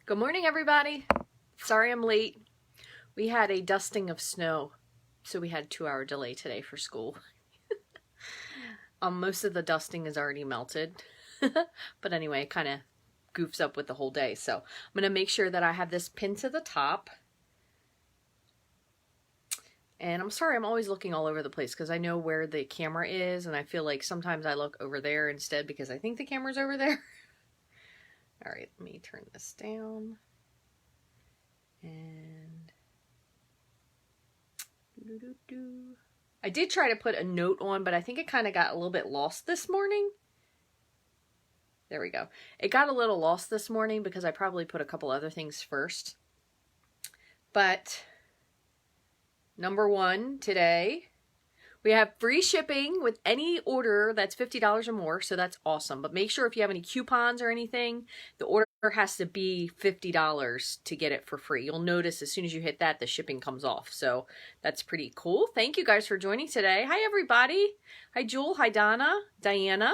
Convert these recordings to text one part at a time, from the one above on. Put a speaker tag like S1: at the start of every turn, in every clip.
S1: Good morning, everybody. Sorry I'm late. We had a dusting of snow, so we had a 2-hour delay today for school. Most of the dusting is already melted, but anyway, it kind of goofs up with the whole day. So I'm going to make sure that I have this pinned to the top. And I'm sorry, I'm always looking all over the place because I know where the camera is, and I feel like sometimes I look over there instead because I think the camera's over there. All right, let me turn this down. And I did try to put a note on, but I think it kind of got a little bit lost this morning. There we go. It got a little lost this morning because I probably put a couple other things first. But number one today, we have free shipping with any order that's $50 or more, so that's awesome. But make sure if you have any coupons or anything, the order has to be $50 to get it for free. You'll notice as soon as you hit that, the shipping comes off. So that's pretty cool. Thank you guys for joining today. Hi, everybody. Hi, Jewel. Hi, Donna. Diana.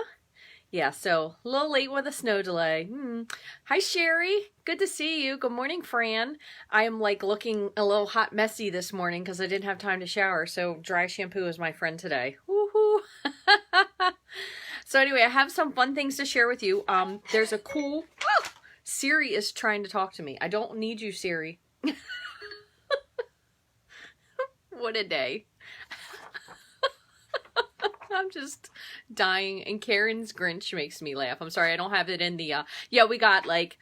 S1: Yeah, so a little late with a snow delay. Hi, Sherry. Good to see you. Good morning, Fran. I am like looking a little hot messy this morning because I didn't have time to shower. So dry shampoo is my friend today. Woohoo! So anyway, I have some fun things to share with you. There's a cool... Oh, Siri is trying to talk to me. I don't need you, Siri. What a day. I'm just dying, and Karen's Grinch makes me laugh. I'm sorry, I don't have it in the, yeah, we got like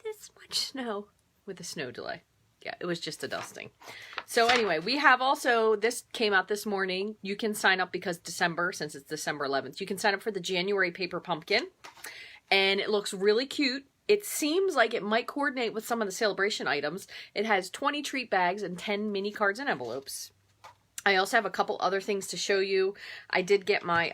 S1: this much snow with a snow delay. Yeah, it was just a dusting. So anyway, we have also, this came out this morning. You can sign up because December, since it's December 11th, you can sign up for the January paper pumpkin, and it looks really cute. It seems like it might coordinate with some of the celebration items. It has 20 treat bags and 10 mini cards and envelopes. I also have a couple other things to show you. I did get my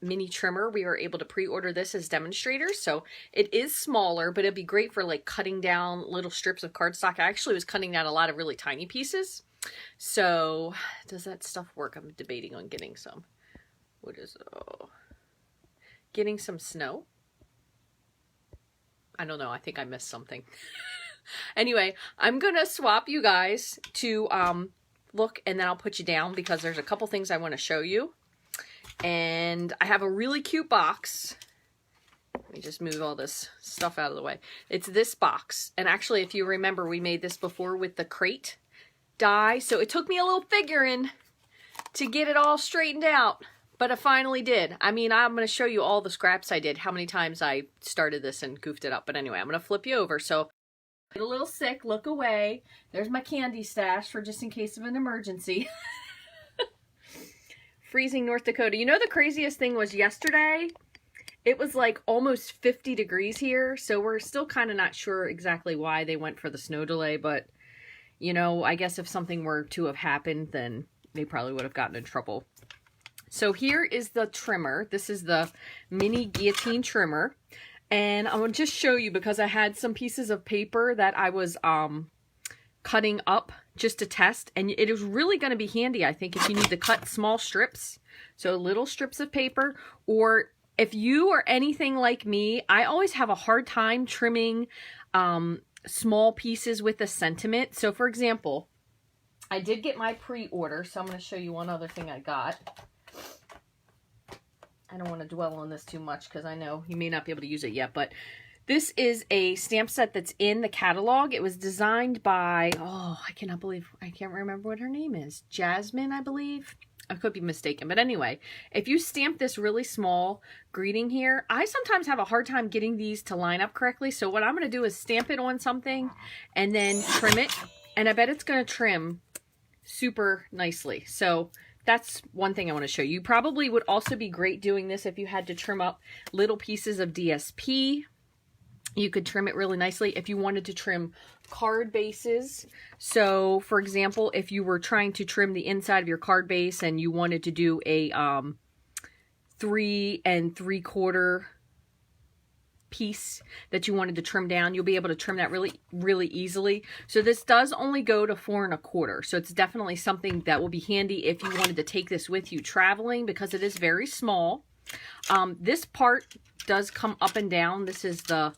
S1: mini trimmer. We were able to pre-order this as demonstrators. So it is smaller, but it'd be great for like cutting down little strips of cardstock. I actually was cutting down a lot of really tiny pieces. So does that stuff work? I'm debating on getting some. What is it? Oh, getting some snow? I don't know. I think I missed something. Anyway, I'm going to swap you guys to... look, and then I'll put you down because there's a couple things I want to show you. And I have a really cute box. Let me just move all this stuff out of the way. It's this box. And actually, if you remember, we made this before with the crate die. So it took me a little figuring to get it all straightened out. But I finally did. I mean, I'm going to show you all the scraps I did, how many times I started this and goofed it up. But anyway, I'm going to flip you over. So get a little sick, look away. There's my candy stash for just in case of an emergency. Freezing North Dakota. You know, the craziest thing was yesterday, it was like almost 50 degrees here. So we're still kind of not sure exactly why they went for the snow delay. But, you know, I guess if something were to have happened, then they probably would have gotten in trouble. So here is the trimmer. This is the mini guillotine trimmer. And I'm going to just show you because I had some pieces of paper that I was cutting up just to test. And it is really going to be handy, I think, if you need to cut small strips. So little strips of paper. Or if you are anything like me, I always have a hard time trimming small pieces with a sentiment. So for example, I did get my pre-order. So I'm going to show you one other thing I got. I don't want to dwell on this too much because I know you may not be able to use it yet, but this is a stamp set that's in the catalog. It was designed by, oh, I cannot believe, I can't remember what her name is. Jasmine, I believe. I could be mistaken. But anyway, if you stamp this really small greeting here, I sometimes have a hard time getting these to line up correctly. So what I'm going to do is stamp it on something and then trim it. And I bet it's going to trim super nicely. So that's one thing I want to show you. You probably would also be great doing this if you had to trim up little pieces of DSP. You could trim it really nicely if you wanted to trim card bases. So, for example, if you were trying to trim the inside of your card base and you wanted to do a 3 3/4 piece that you wanted to trim down, you'll be able to trim that really easily. So this does only go to 4 1/4. So it's definitely something that will be handy if you wanted to take this with you traveling because it is very small. This part does come up and down. This is the,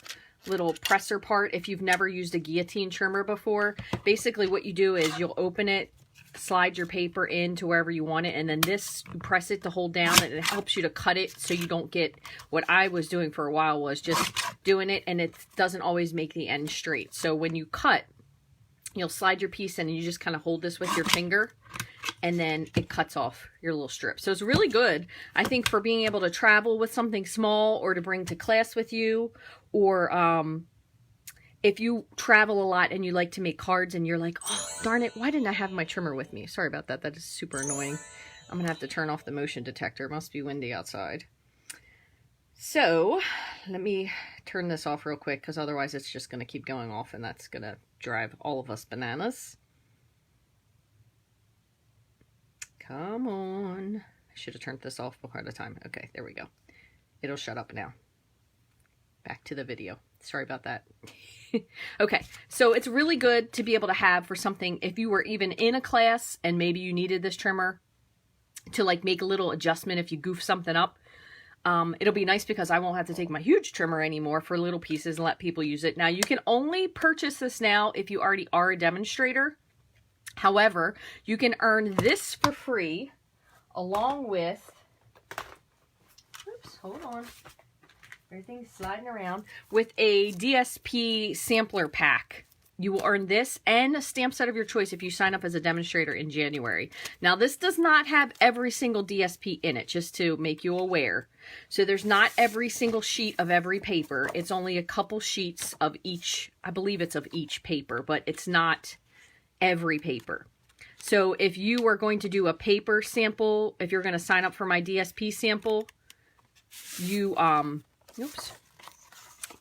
S1: little presser part. If you've never used a guillotine trimmer before, basically what you do is you'll open it, slide your paper into wherever you want it, and then this, you press it to hold down, and it helps you to cut it so you don't get, what I was doing for a while was just doing it, and it doesn't always make the end straight. So when you cut, you'll slide your piece in, and you just kind of hold this with your finger, and then it cuts off your little strip. So it's really good, I think, for being able to travel with something small, or to bring to class with you, or if you travel a lot and you like to make cards and you're like, oh, darn it, why didn't I have my trimmer with me? Sorry about that. That is super annoying. I'm going to have to turn off the motion detector. It must be windy outside. So let me turn this off real quick, because otherwise it's just going to keep going off, and that's going to drive all of us bananas. Come on. I should have turned this off before the time. Okay, there we go. It'll shut up now. Back to the video. Sorry about that. Okay, so it's really good to be able to have for something, if you were even in a class and maybe you needed this trimmer to like make a little adjustment if you goof something up. It'll be nice because I won't have to take my huge trimmer anymore for little pieces and let people use it. Now, you can only purchase this now if you already are a demonstrator. However, you can earn this for free along with, oops, hold on. Everything's sliding around, with a DSP sampler pack. You will earn this and a stamp set of your choice if you sign up as a demonstrator in January. Now, this does not have every single DSP in it, just to make you aware. So there's not every single sheet of every paper. It's only a couple sheets of each. I believe it's of each paper, but it's not every paper. So if you are going to do a paper sample, if you're going to sign up for my DSP sample, you, oops,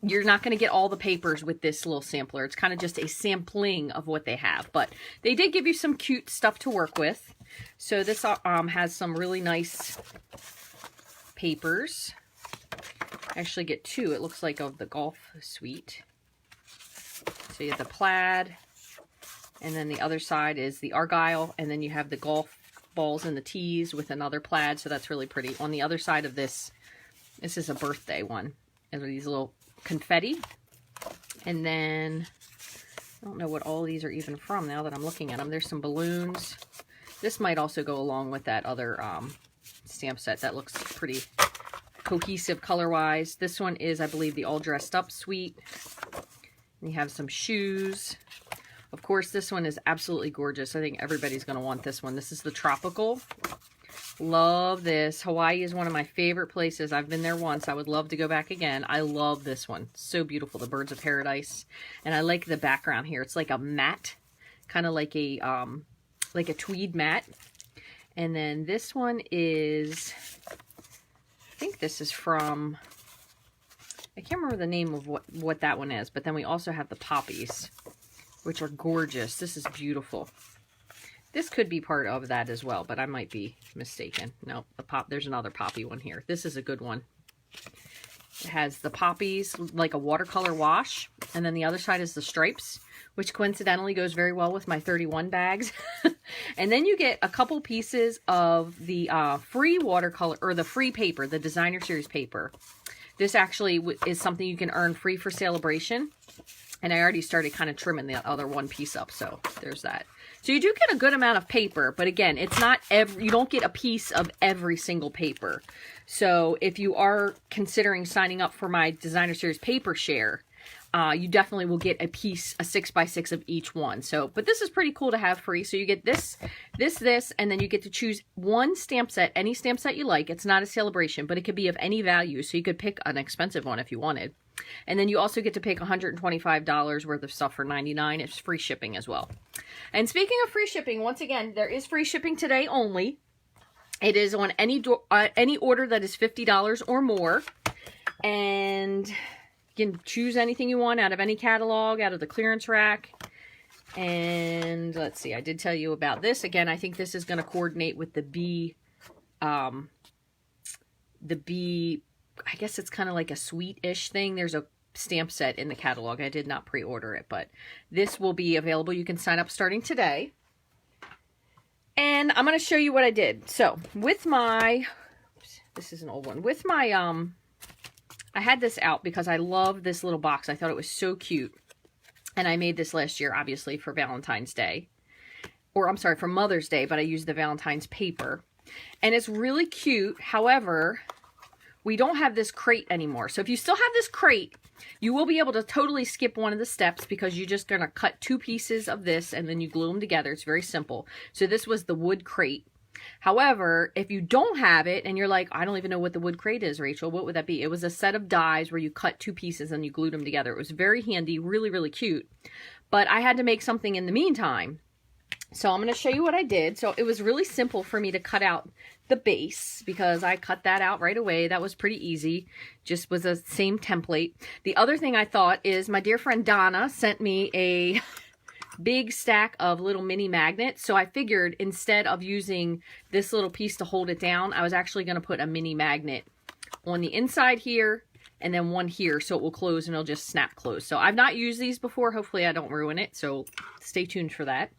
S1: you're not going to get all the papers with this little sampler. It's kind of just a sampling of what they have, but they did give you some cute stuff to work with. So this has some really nice papers. I actually get two, it looks like, of the golf suite. So you have the plaid, and then the other side is the argyle, and then you have the golf balls and the tees with another plaid, so that's really pretty. On the other side of this, this is a birthday one. And these little confetti. And then, I don't know what all these are even from now that I'm looking at them. There's some balloons. This might also go along with that other stamp set. That looks pretty cohesive color-wise. This one is, I believe, the All Dressed Up suite. And you have some shoes. Of course, this one is absolutely gorgeous. I think everybody's going to want this one. This is the Tropical. Love this. Hawaii is one of my favorite places. I've been there once. I would love to go back again. I love this one. So beautiful. The Birds of Paradise. And I like the background here. It's like a mat, kind of like a tweed mat. And then this one is, I think this is from, I can't remember the name of what that one is, but then we also have the poppies, which are gorgeous. This is beautiful. This could be part of that as well, but I might be mistaken. No, there's another poppy one here. This is a good one. It has the poppies, like a watercolor wash, and then the other side is the stripes, which coincidentally goes very well with my 31 bags. And then you get a couple pieces of the free watercolor, or the free paper, the Designer Series paper. This actually is something you can earn free for Celebration. And I already started kind of trimming the other one piece up, so there's that. So you do get a good amount of paper, but again, it's not you don't get a piece of every single paper. So if you are considering signing up for my Designer Series paper share, you definitely will get a piece, a 6x6 of each one. So, but this is pretty cool to have free. So you get this, and then you get to choose one stamp set, any stamp set you like. It's not a Celebration, but it could be of any value. So you could pick an expensive one if you wanted. And then you also get to pick $125 worth of stuff for $99. It's free shipping as well. And speaking of free shipping, once again, there is free shipping today only. It is on any order that is $50 or more. And you can choose anything you want out of any catalog, out of the clearance rack. And let's see, I did tell you about this. Again, I think this is going to coordinate with the bee, I guess it's kind of like a sweet-ish thing. There's a stamp set in the catalog. I did not pre-order it, but this will be available. You can sign up starting today. And I'm going to show you what I did. So, with my, oops, this is an old one. With my, I had this out because I love this little box. I thought it was so cute. And I made this last year, obviously, for Valentine's Day. Or, I'm sorry, for Mother's Day, but I used the Valentine's paper. And it's really cute. However, we don't have this crate anymore. So if you still have this crate, you will be able to totally skip one of the steps because you're just going to cut 2 pieces of this and then you glue them together. It's very simple. So this was the wood crate. However, if you don't have it and you're like, I don't even know what the wood crate is, Rachel, what would that be? It was a set of dies where you cut 2 pieces and you glued them together. It was very handy, really, really cute. But I had to make something in the meantime. So I'm going to show you what I did. So it was really simple for me to cut out the base because I cut that out right away. That was pretty easy. Just was the same template. The other thing I thought is my dear friend Donna sent me a big stack of little mini magnets. So I figured instead of using this little piece to hold it down, I was actually going to put a mini magnet on the inside here and then one here so it will close and it'll just snap close. So I've not used these before. Hopefully I don't ruin it. So stay tuned for that.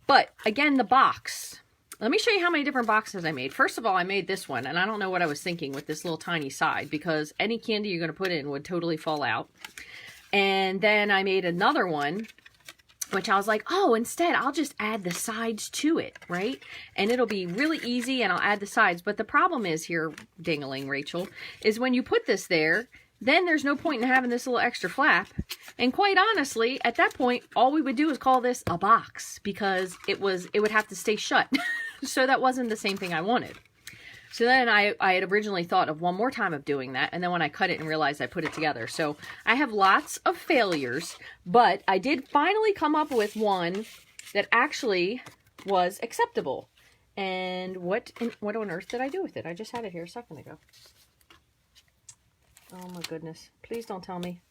S1: But again, the box. Let me show you how many different boxes I made. First of all, I made this one, and I don't know what I was thinking with this little tiny side because any candy you're going to put in would totally fall out. And then I made another one, which I was like, oh, instead, I'll just add the sides to it, right? And it'll be really easy, and I'll add the sides. But the problem is here, ding-a-ling, Rachel, is when you put this there, then there's no point in having this little extra flap. And quite honestly, at that point, all we would do is call this a box because it would have to stay shut. So that wasn't the same thing I wanted. So then I had originally thought of one more time of doing that. And then when I cut it and realized I put it together. So I have lots of failures, but I did finally come up with one that actually was acceptable. And what on earth did I do with it? I just had it here a second ago. Oh my goodness. Please don't tell me.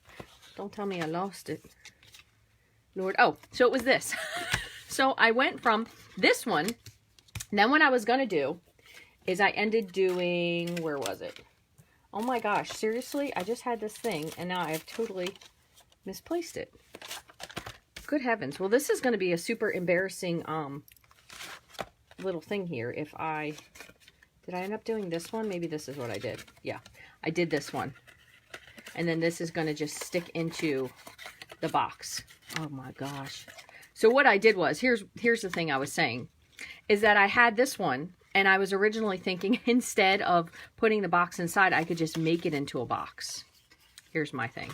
S1: Don't tell me I lost it. Lord. Oh, so it was this. So I went from this one. Then what I was going to do is I ended doing, where was it? Oh my gosh. Seriously? I just had this thing and now I have totally misplaced it. Good heavens. Well, this is going to be a super embarrassing little thing here. Did I end up doing this one? Maybe this is what I did. Yeah, I did this one. And then this is going to just stick into the box. Oh my gosh. So what I did was, here's the thing I was saying, is that I had this one, and I was originally thinking instead of putting the box inside, I could just make it into a box. Here's my thing.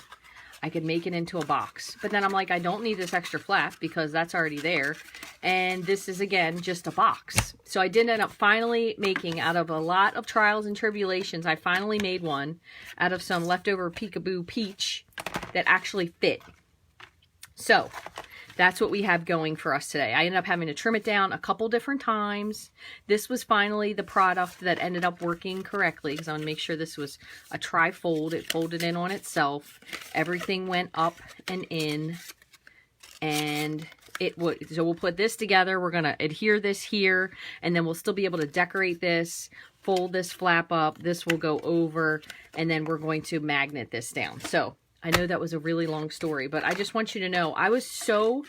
S1: I could make it into a box. But then I'm like, I don't need this extra flap because that's already there. And this is, again, just a box. So I did end up finally making, out of a lot of trials and tribulations, I finally made one out of some leftover Peekaboo Peach that actually fit. So that's what we have going for us today. I ended up having to trim it down a couple different times. This was finally the product that ended up working correctly because I want to make sure this was a tri-fold. It folded in on itself. Everything went up and in. And it would, so we'll put this together. We're going to adhere this here, and then we'll still be able to decorate this, fold this flap up. This will go over, and then we're going to magnet this down. So I know that was a really long story, but I just want you to know I was so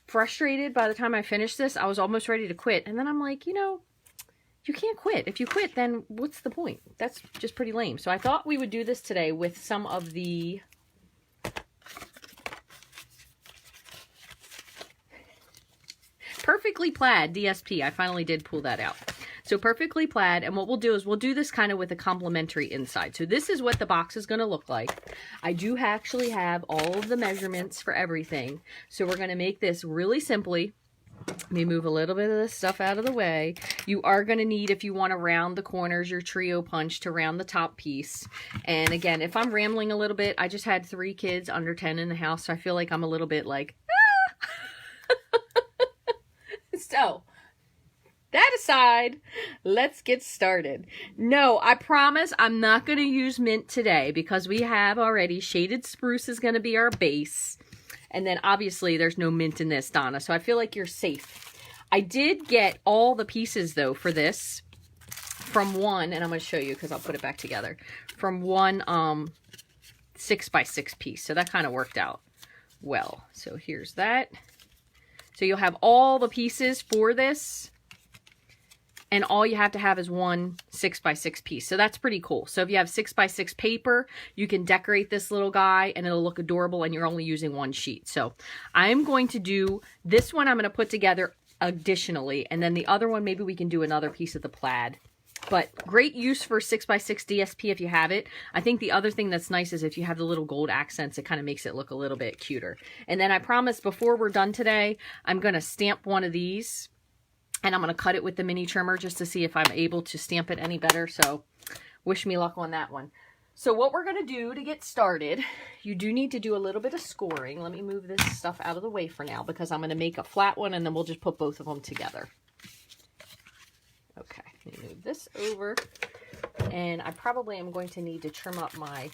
S1: frustrated by the time I finished this. I was almost ready to quit. And then I'm like, you know, you can't quit. If you quit, then what's the point? That's just pretty lame. So I thought we would do this today with some of the Perfectly Plaid DSP. I finally did pull that out. So Perfectly Plaid, and what we'll do is we'll do this kind of with a complementary inside. So this is what the box is going to look like. I do actually have all of the measurements for everything. So we're going to make this really simply. Let me move a little bit of this stuff out of the way. You are going to need, if you want to round the corners, your trio punch to round the top piece. And again, if I'm rambling a little bit, I just had 3 kids under 10 in the house, so I feel like I'm a little bit like, ah! So that aside, let's get started. No, I promise I'm not going to use mint today because we have already shaded spruce is going to be our base. And then obviously there's no mint in this, Donna, so I feel like you're safe. I did get all the pieces though for this from one, and I'm going to show you because I'll put it back together, from one 6x6 piece. So that kind of worked out well. So here's that. So you'll have all the pieces for this. and all you have to have is one 6x6 piece. So that's pretty cool. So if you have 6x6 paper, you can decorate this little guy and it'll look adorable, and you're only using one sheet. So I'm going to do this one, I'm going to put together additionally, and then the other one, maybe we can do another piece of the plaid. But great use for 6x6 DSP if you have it. I think the other thing that's nice is if you have the little gold accents, it kind of makes it look a little bit cuter. And then I promise before we're done today, I'm going to stamp one of these, and I'm going to cut it with the mini trimmer just to see if I'm able to stamp it any better. So wish me luck on that one. So what we're going to do to get started, you do need to do a little bit of scoring. Let me move this stuff out of the way for now because I'm going to make a flat one, and then we'll just put both of them together. Okay, let me move this over, and I probably am going to need to trim up my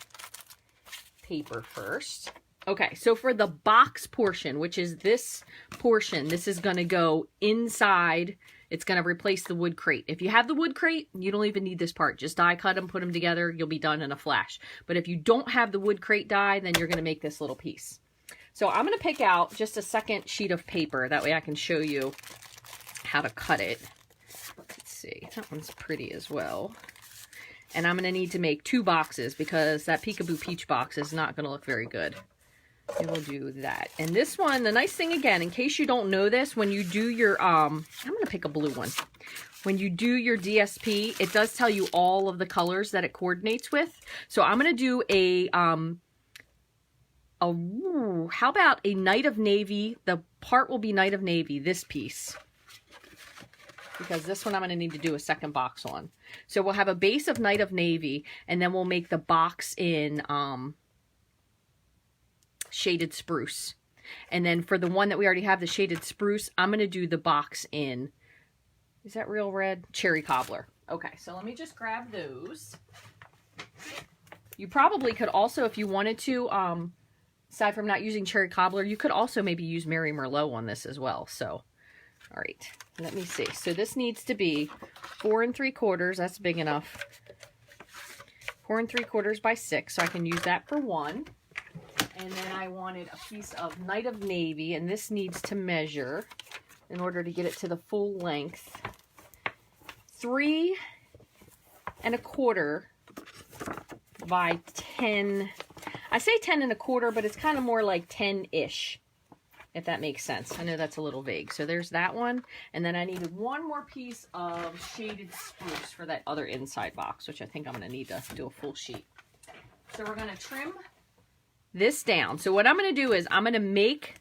S1: paper first. Okay, so for the box portion, which is this portion, this is going to go inside. It's going to replace the wood crate. If you have the wood crate, you don't even need this part. Just die cut them, put them together, you'll be done in a flash. But if you don't have the wood crate die, then you're going to make this little piece. So I'm going to pick out just a second sheet of paper. That way I can show you how to cut it. Let's see, that one's pretty as well. And I'm going to need to make 2 boxes because that Peekaboo Peach box is not going to look very good. And we'll do that. And this one, the nice thing again, in case you don't know this, when you do your, I'm going to pick a blue one. When you do your DSP, it does tell you all of the colors that it coordinates with. So I'm going to do a how about a Night of Navy? The part will be Night of Navy, this piece. Because this one I'm going to need to do a second box on. So we'll have a base of Night of Navy, and then we'll make the box in Shaded Spruce. And then for the one that we already have, the Shaded Spruce, I'm going to do the box in, is that real red? Cherry Cobbler. Okay, so let me just grab those. You probably could also, if you wanted to, aside from not using Cherry Cobbler, you could also maybe use Mary Merlot on this as well. So, all right, let me see. So this needs to be 4 3/4. That's big enough. 4 3/4 by 6, so I can use that for one. And then I wanted a piece of Night of Navy, and this needs to measure, in order to get it to the full length, 3 1/4 by 10. I say 10 1/4, but it's kind of more like 10-ish, if that makes sense. I know that's a little vague. So there's that one. And then I needed one more piece of Shaded Spruce for that other inside box, which I think I'm going to need to do a full sheet. So we're going to trim this down. So what I'm going to do is I'm going to make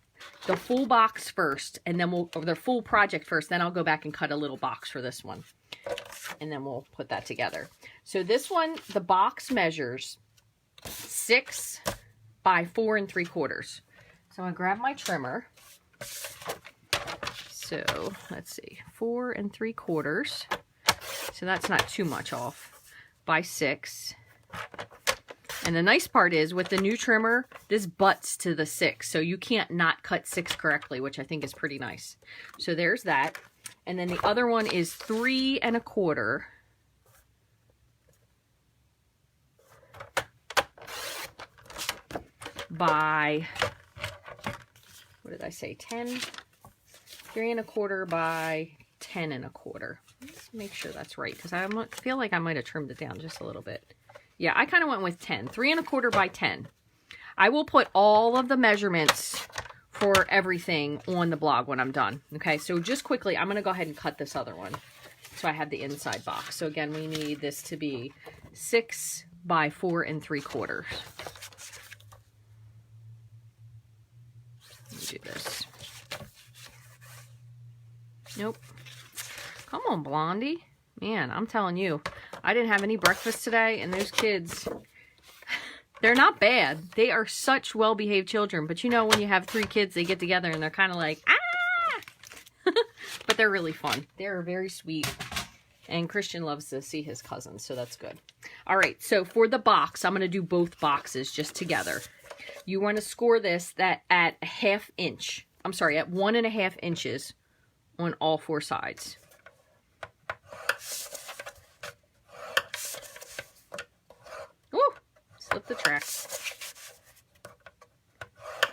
S1: the full box first, and then or the full project first, then I'll go back and cut a little box for this one. And then we'll put that together. So this one, the box measures 6 by 4 3/4. So I grab my trimmer. So let's see, 4 3/4. So that's not too much off, by 6. And the nice part is with the new trimmer, this butts to the 6. So you can't not cut 6 correctly, which I think is pretty nice. So there's that. And then the other one is 3 1/4 by, what did I say, 10? 3 1/4 by 10 1/4. Let's make sure that's right, because I feel like I might have trimmed it down just a little bit. Yeah, I kind of went with 10. 3 1/4 by 10. I will put all of the measurements for everything on the blog when I'm done. Okay, so just quickly, I'm going to go ahead and cut this other one. So I have the inside box. So again, we need this to be 6 by 4 3/4. Let me do this. Nope. Come on, Blondie. Man, I'm telling you, I didn't have any breakfast today, and those kids, they're not bad. They are such well-behaved children, but you know, when you have 3 kids, they get together and they're kind of like, ah! But they're really fun. They're very sweet, and Christian loves to see his cousins, so that's good. All right, so for the box, I'm going to do both boxes just together. You want to score this at a 1/2 inch. I'm sorry, at 1 1/2 inches on all 4 sides. Flip the track.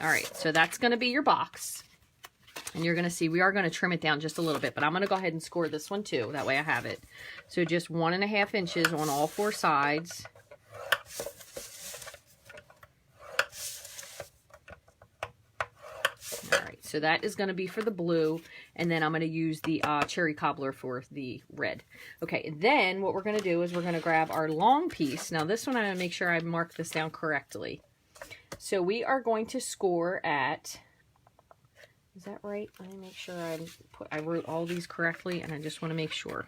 S1: All right, so that's going to be your box. And you're going to see we are going to trim it down just a little bit, but I'm going to go ahead and score this one too. That way I have it. So just 1.5 inches on all 4 sides. All right, so that is going to be for the blue, and then I'm going to use the cherry cobbler for the red. Okay, and then what we're going to do is we're going to grab our long piece. Now this one I'm going to make sure I mark this down correctly. So we are going to score at... Is that right? Let me make sure I wrote all these correctly, and I just want to make sure.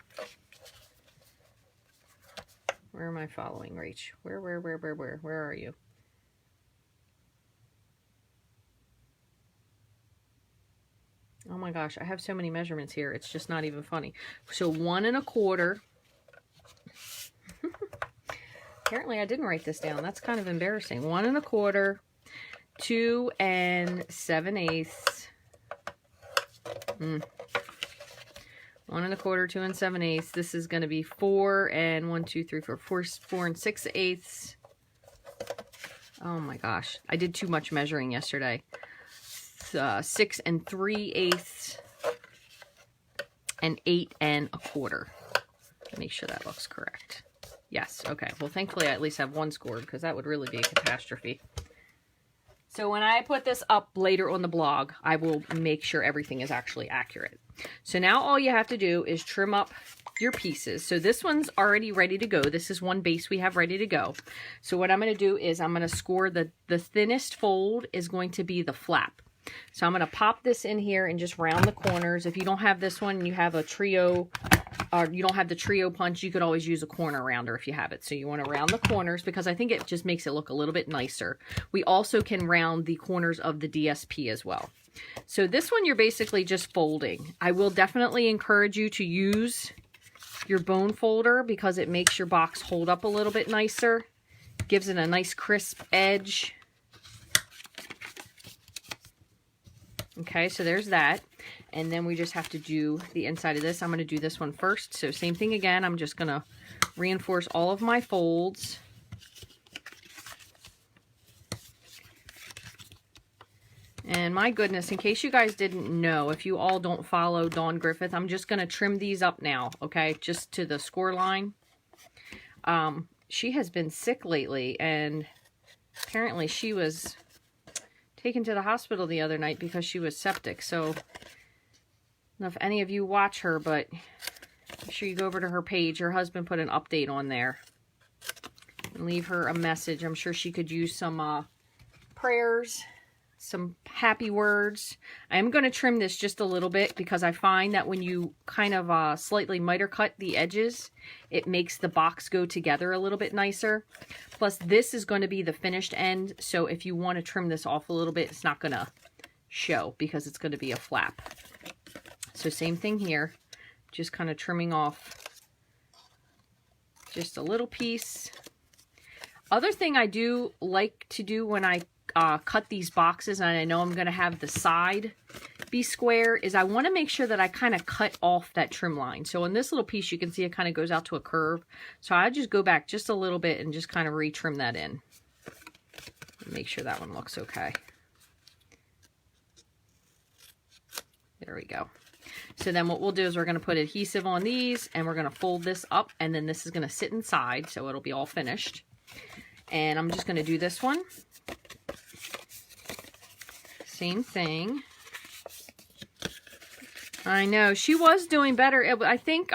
S1: Where am I following, Rach? Where are you? Oh my gosh, I have so many measurements here. It's just not even funny. So 1 1/4. Apparently I didn't write this down. That's kind of embarrassing. 1 1/4, 2 7/8. 1 1/4, 2 7/8. This is going to be 4 1 2 3 4 4 6/8. Oh my gosh, I did too much measuring yesterday. 6 3/8 and 8 1/4. Make sure that looks correct. Yes, okay. Well, thankfully I at least have one scored, because that would really be a catastrophe. So when I put this up later on the blog, I will make sure everything is actually accurate. So now all you have to do is trim up your pieces. So this one's already ready to go. This is one base we have ready to go. So what I'm going to do is I'm going to score the thinnest fold is going to be the flap. So I'm going to pop this in here and just round the corners. If you don't have this one, you have a trio, or you don't have the trio punch, you could always use a corner rounder if you have it. So you want to round the corners, because I think it just makes it look a little bit nicer. We also can round the corners of the DSP as well. So this one you're basically just folding. I will definitely encourage you to use your bone folder, because it makes your box hold up a little bit nicer. Gives it a nice crisp edge. Okay, so there's that. And then we just have to do the inside of this. I'm going to do this one first. So same thing again. I'm just going to reinforce all of my folds. And my goodness, in case you guys didn't know, if you all don't follow Dawn Griffith, I'm just going to trim these up now, okay? Just to the score line. She has been sick lately, and apparently she was taken to the hospital the other night because she was septic. So I don't know if any of you watch her, but make sure you go over to her page. Her husband put an update on there. And leave her a message. I'm sure she could use some prayers, some happy words. I am going to trim this just a little bit, because I find that when you kind of slightly miter cut the edges, it makes the box go together a little bit nicer. Plus, this is going to be the finished end, so if you want to trim this off a little bit, it's not going to show, because it's going to be a flap. So same thing here, just kind of trimming off just a little piece. Other thing I do like to do when I cut these boxes, and I know I'm going to have the side be square, is I want to make sure that I kind of cut off that trim line. So in this little piece, you can see it kind of goes out to a curve. So I just go back just a little bit and just kind of retrim that in. Make sure that one looks okay. There we go. So then what we'll do is we're going to put adhesive on these, and we're going to fold this up, and then this is going to sit inside, so it'll be all finished. And I'm just going to do this one. Same thing. I know, she was doing better. I think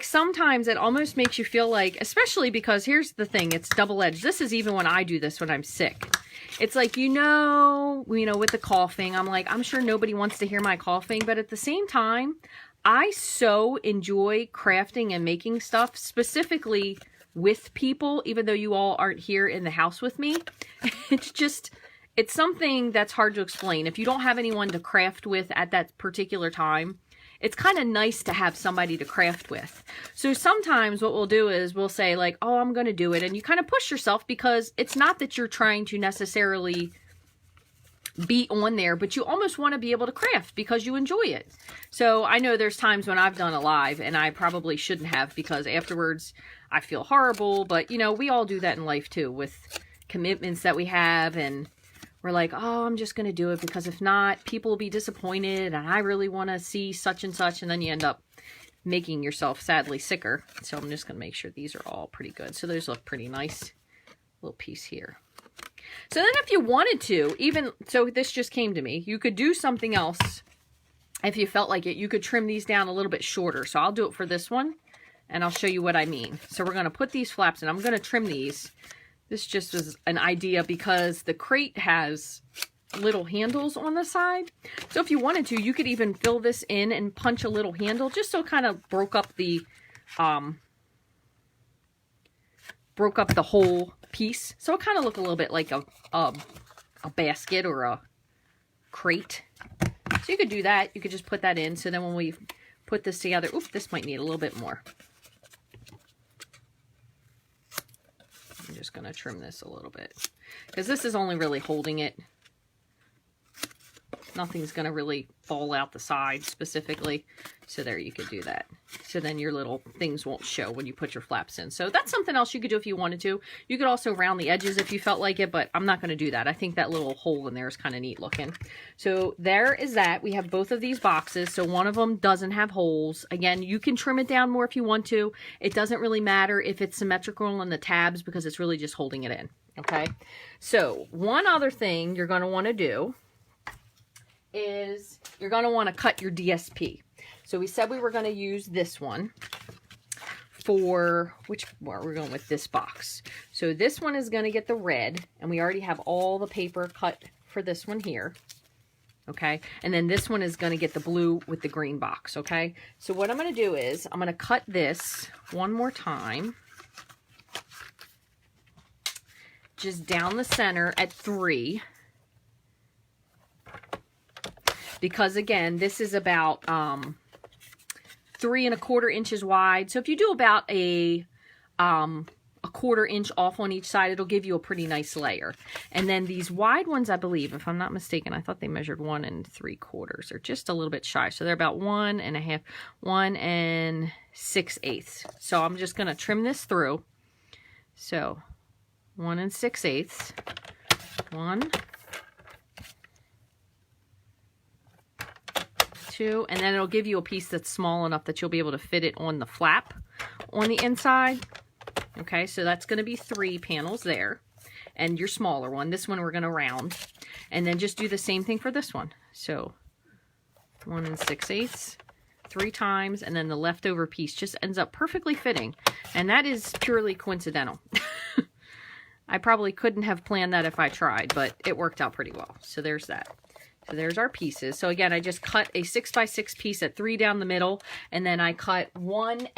S1: sometimes it almost makes you feel like, especially because here's the thing, it's double-edged. This is even when I do this when I'm sick. It's like, you know, with the coughing, I'm like, I'm sure nobody wants to hear my coughing, but at the same time, I so enjoy crafting and making stuff, specifically with people, even though you all aren't here in the house with me. It's something that's hard to explain. If you don't have anyone to craft with at that particular time, it's kind of nice to have somebody to craft with. So sometimes what we'll do is we'll say like, oh, I'm going to do it. And you kind of push yourself, because it's not that you're trying to necessarily be on there, but you almost want to be able to craft because you enjoy it. So I know there's times when I've done a live and I probably shouldn't have, because afterwards I feel horrible. But, you know, we all do that in life too, with commitments that we have and we're like, oh, I'm just going to do it because if not, people will be disappointed and I really want to see such and such. And then you end up making yourself sadly sicker. So I'm just going to make sure these are all pretty good. So those look pretty nice. Little piece here. So then if you wanted to, even, so this just came to me, you could do something else if you felt like it. You could trim these down a little bit shorter. So I'll do it for this one and I'll show you what I mean. So we're going to put these flaps in. I'm going to trim these. This just was an idea because the crate has little handles on the side. So if you wanted to, you could even fill this in and punch a little handle just so it kind of broke up the whole piece. So it kind of looked a little bit like a basket or a crate. So you could do that. You could just put that in. So then when we put this together, oops, this might need a little bit more. I'm just going to trim this a little bit because this is only really holding it. Nothing's going to really fall out the side specifically. So there, you could do that. So then your little things won't show when you put your flaps in. So that's something else you could do if you wanted to. You could also round the edges if you felt like it, but I'm not going to do that. I think that little hole in there is kind of neat looking. So there is that. We have both of these boxes. So one of them doesn't have holes. Again, you can trim it down more if you want to. It doesn't really matter if it's symmetrical on the tabs because it's really just holding it in. Okay. So one other thing you're going to want to do is you're going to want to cut your DSP. So we said we were going to use this one for, we're going with this box. So this one is going to get the red, and we already have all the paper cut for this one here. Okay, and then this one is going to get the blue with the green box. Okay, so what I'm going to do is I'm going to cut this one more time. Just down the center at 3. Because again, this is about 3 1/4 inches wide. So if you do about a 1/4 inch off on each side, it'll give you a pretty nice layer. And then these wide ones, I believe, if I'm not mistaken, I thought they measured 1 3/4 or just a little bit shy. So they're about 1 1/2, 1 6/8. So I'm just going to trim this through. So 1 6/8, 1, 2, and then it'll give you a piece that's small enough that you'll be able to fit it on the flap on the inside. Okay, so that's going to be 3 panels there, and your smaller one. This one we're going to round, and then just do the same thing for this one. So 1 6/8, 3 times, and then the leftover piece just ends up perfectly fitting, and that is purely coincidental. I probably couldn't have planned that if I tried, but it worked out pretty well. So there's that. So there's our pieces. So again, I just cut a 6x6 piece at 3 down the middle, and then I cut 1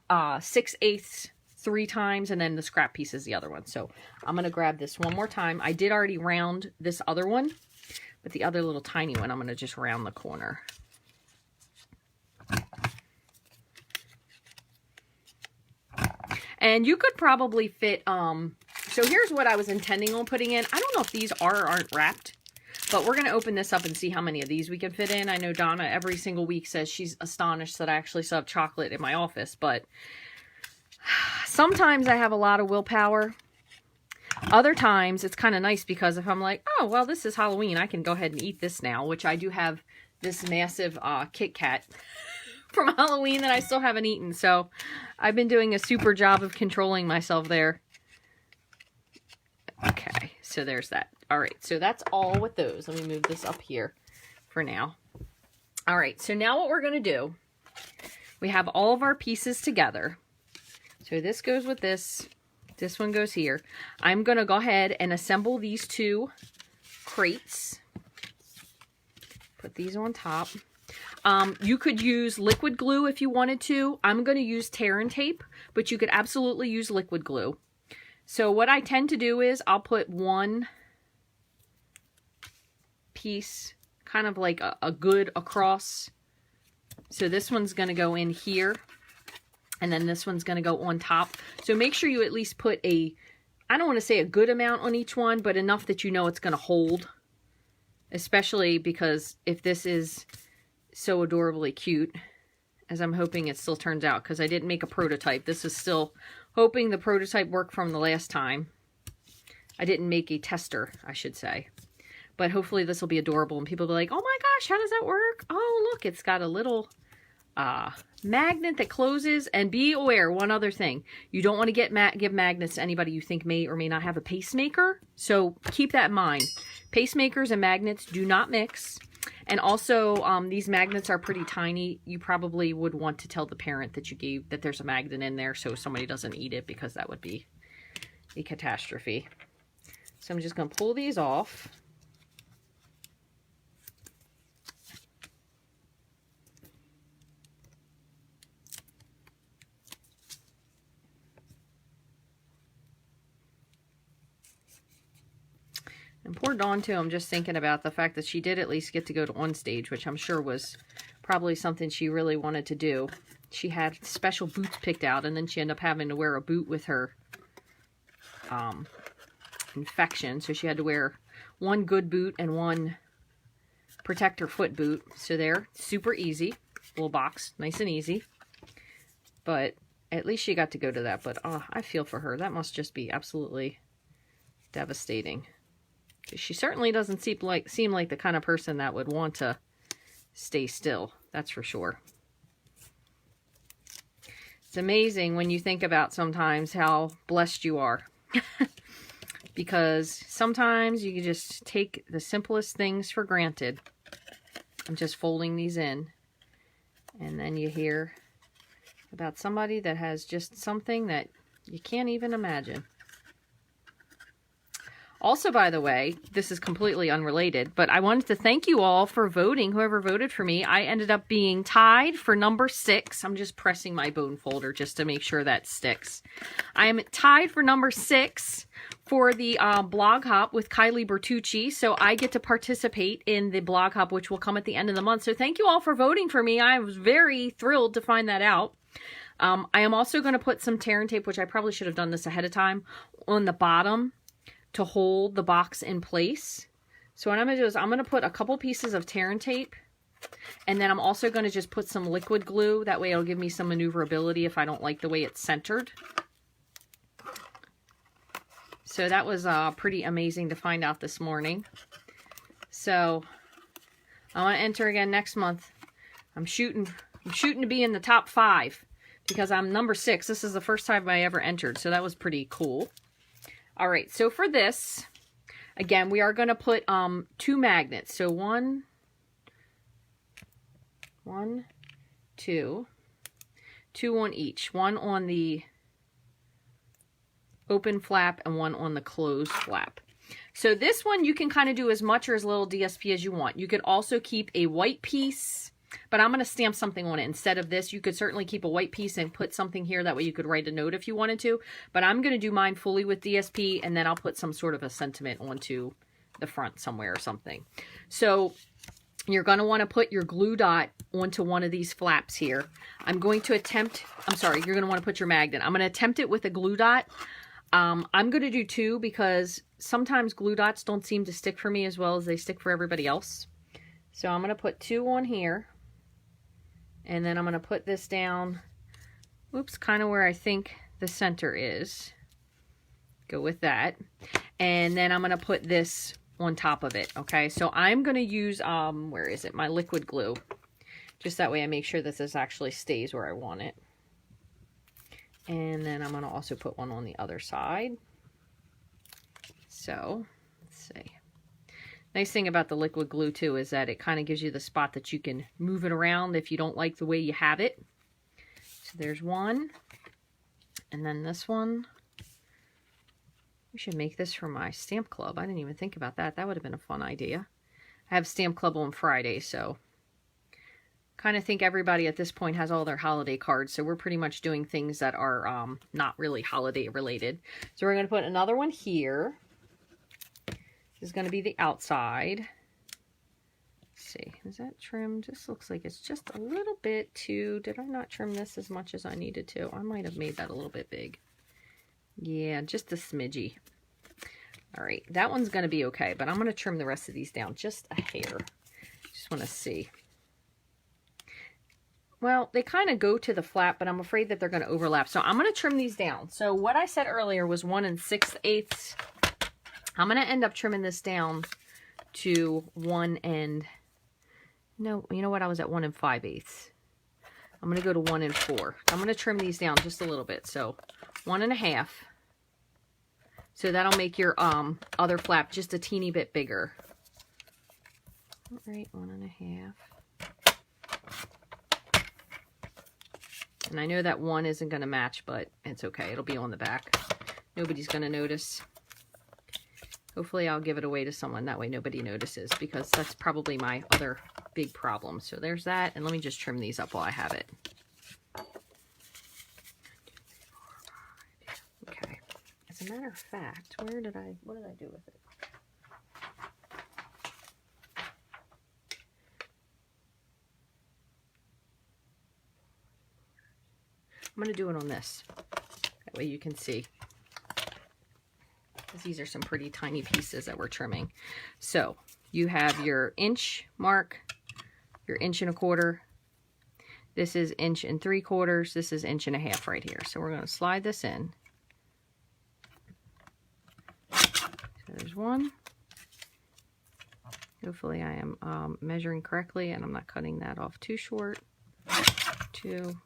S1: 6/8 3 times, and then the scrap piece is the other one. So I'm going to grab this one more time. I did already round this other one, but the other little tiny one, I'm going to just round the corner. And you could probably fit, so here's what I was intending on putting in. I don't know if these are or aren't wrapped. But we're going to open this up and see how many of these we can fit in. I know Donna every single week says she's astonished that I actually still have chocolate in my office. But sometimes I have a lot of willpower. Other times it's kind of nice because if I'm like, oh, well, this is Halloween, I can go ahead and eat this now. Which I do have this massive Kit Kat from Halloween that I still haven't eaten. So I've been doing a super job of controlling myself there. Okay, so there's that. All right, so that's all with those. Let me move this up here for now. All right, so now what we're going to do, we have all of our pieces together. So this goes with this. This one goes here. I'm going to go ahead and assemble these 2 crates. Put these on top. You could use liquid glue if you wanted to. I'm going to use tear and tape, but you could absolutely use liquid glue. So what I tend to do is I'll put one piece kind of like a good across. So this one's going to go in here, and then this one's going to go on top. So make sure you at least put I don't want to say a good amount on each one, but enough that you know it's going to hold. Especially because if this is so adorably cute, as I'm hoping it still turns out, because I didn't make a prototype. This is still hoping the prototype worked from the last time. I didn't make a tester, I should say. But hopefully this will be adorable and people will be like, oh my gosh, how does that work? Oh, look, it's got a little magnet that closes. And be aware, one other thing, you don't want to give magnets to anybody you think may or may not have a pacemaker. So keep that in mind. Pacemakers and magnets do not mix. And also, these magnets are pretty tiny. You probably would want to tell the parent that there's a magnet in there so somebody doesn't eat it, because that would be a catastrophe. So I'm just going to pull these off. And poor Dawn, too, I'm just thinking about the fact that she did at least get to go to on stage, which I'm sure was probably something she really wanted to do. She had special boots picked out, and then she ended up having to wear a boot with her infection. So she had to wear one good boot and one protector foot boot. So there, super easy. Little box, nice and easy. But at least she got to go to that. But I feel for her. That must just be absolutely devastating. She certainly doesn't seem like the kind of person that would want to stay still. That's for sure. It's amazing when you think about sometimes how blessed you are. Because sometimes you just take the simplest things for granted. I'm just folding these in. And then you hear about somebody that has just something that you can't even imagine. Also, by the way, this is completely unrelated, but I wanted to thank you all for voting, whoever voted for me. I ended up being tied for number 6. I'm just pressing my bone folder just to make sure that sticks. I am tied for number 6 for the blog hop with Kylie Bertucci, so I get to participate in the blog hop, which will come at the end of the month. So thank you all for voting for me. I was very thrilled to find that out. I am also going to put some tear and tape, which I probably should have done this ahead of time, on the bottom to hold the box in place. So what I'm going to do is I'm going to put a couple pieces of tear and tape, and then I'm also going to just put some liquid glue. That way it'll give me some maneuverability if I don't like the way it's centered. So that was pretty amazing to find out this morning. So I want to enter again next month. I'm shooting to be in the top 5 because I'm number 6. This is the first time I ever entered, so that was pretty cool. All right, so for this, again, we are going to put 2 magnets. So 1, 2 on each. 1 on the open flap and 1 on the closed flap. So this one you can kind of do as much or as little DSP as you want. You could also keep a white piece, but I'm going to stamp something on it instead of this. You could certainly keep a white piece and put something here. That way you could write a note if you wanted to. But I'm going to do mine fully with DSP, and then I'll put some sort of a sentiment onto the front somewhere or something. So you're going to want to put your glue dot onto one of these flaps here. You're going to want to put your magnet. I'm going to attempt it with a glue dot. I'm going to do 2 because sometimes glue dots don't seem to stick for me as well as they stick for everybody else. So I'm going to put 2 on here. And then I'm going to put this down, oops, kind of where I think the center is. Go with that. And then I'm going to put this on top of it, okay? So I'm going to use, where is it? My liquid glue. Just that way I make sure that this actually stays where I want it. And then I'm going to also put one on the other side. So, let's see. Nice thing about the liquid glue too is that it kind of gives you the spot that you can move it around if you don't like the way you have it. So there's one. And then this one. We should make this for my stamp club. I didn't even think about that. That would have been a fun idea. I have stamp club on Friday, so kind of think everybody at this point has all their holiday cards. So we're pretty much doing things that are not really holiday related. So we're going to put another one here. Is going to be the outside. Let's see, is that trimmed? This looks like it's just a little bit too, did I not trim this as much as I needed to? I might have made that a little bit big. Yeah, just a smidgy. All right, that one's going to be okay, but I'm going to trim the rest of these down just a hair. Just want to see. Well, they kind of go to the flap, but I'm afraid that they're going to overlap. So I'm going to trim these down. So what I said earlier was 1 6/8. I'm going to end up trimming this down to 1 and, no, you know what? I was at 1 5/8. I'm going to go to 1 4. I'm going to trim these down just a little bit. So 1 1/2. So that'll make your other flap just a teeny bit bigger. All right, 1 1/2. And I know that 1 isn't going to match, but it's okay. It'll be on the back. Nobody's going to notice. Hopefully I'll give it away to someone. That way nobody notices, because that's probably my other big problem. So there's that. And let me just trim these up while I have it. Okay. As a matter of fact, what did I do with it? I'm going to do it on this. That way you can see. Because these are some pretty tiny pieces that we're trimming. So you have your inch mark, your 1 1/4. This is 1 3/4. This is 1 1/2 right here. So we're going to slide this in. So there's 1. Hopefully I am measuring correctly and I'm not cutting that off too short. 2.